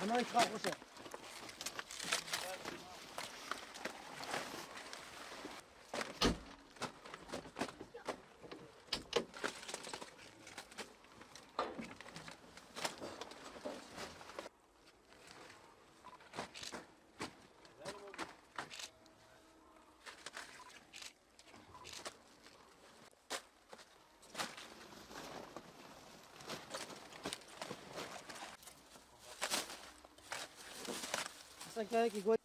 Hemen çıkar kuşa. Sen kaya ki koy.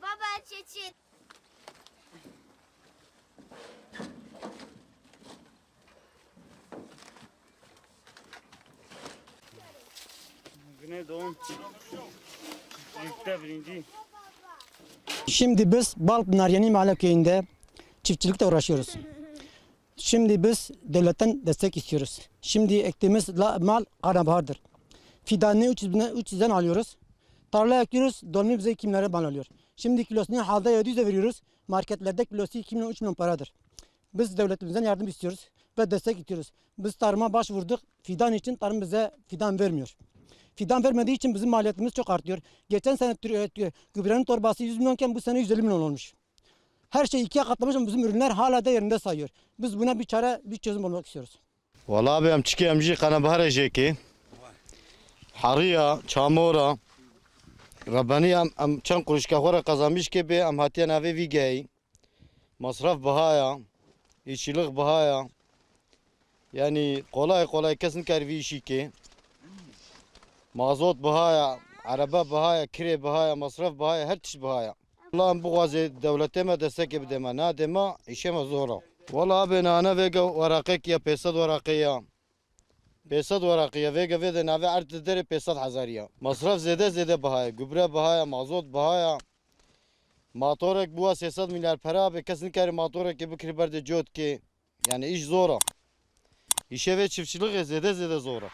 Baba çeçil. Güneydoğu'nun yükte birinci. Şimdi biz Balpınar Yeni Mahalle Köyü'nde çiftçilikle uğraşıyoruz. Şimdi biz devletten destek istiyoruz. Şimdi ektiğimiz mal karnabahardır. Fidanını 300'den alıyoruz. Tarlaya ekliyoruz, dolmuyor bize 2 milyara mal alıyor. Şimdi kilosunu halde 700'e veriyoruz. Marketlerde kilosu 2 milyon 3 milyon paradır. Biz devletimizden yardım istiyoruz ve destek istiyoruz. Biz tarıma başvurduk. Fidan için tarım bize fidan vermiyor. Fidan vermediği için bizim maliyetimiz çok artıyor. Geçen sene gübrenin torbası 100 milyonken bu sene 150 milyon olmuş. Her şey ikiye katlamış ama bizim ürünler hala da yerinde sayıyor. Biz buna bir çare, bir çözüm bulmak istiyoruz. Vallahi abi em çıkı emci kanabahar ejeki. Hariya, çamura. Rabbani em çan kuruşka khora kazanmış gibi em hatiyen ave vigey. Masraf bahaya, işçilik bahaya. Yani kolay kesin kervi işi ki. Mazot bahaya, araba bahaya, kire bahaya, masraf bahaya, her tiş bahaya. Allah'ım bu gazı devletime destek edeme, ne deme, işime zora. Vallahi abi nana vega varakek ya pesad varakiya. Pesad varakiya vega veda nave art deri pesad hazariya. Masraf zede bahaya, gübre bahaya, mazot bahaya. Motorek bu 300 milyar para abi kesin kere motorek ki bu kriberde cot ki. Yani iş zora. İşe ve çiftçilik zede zora.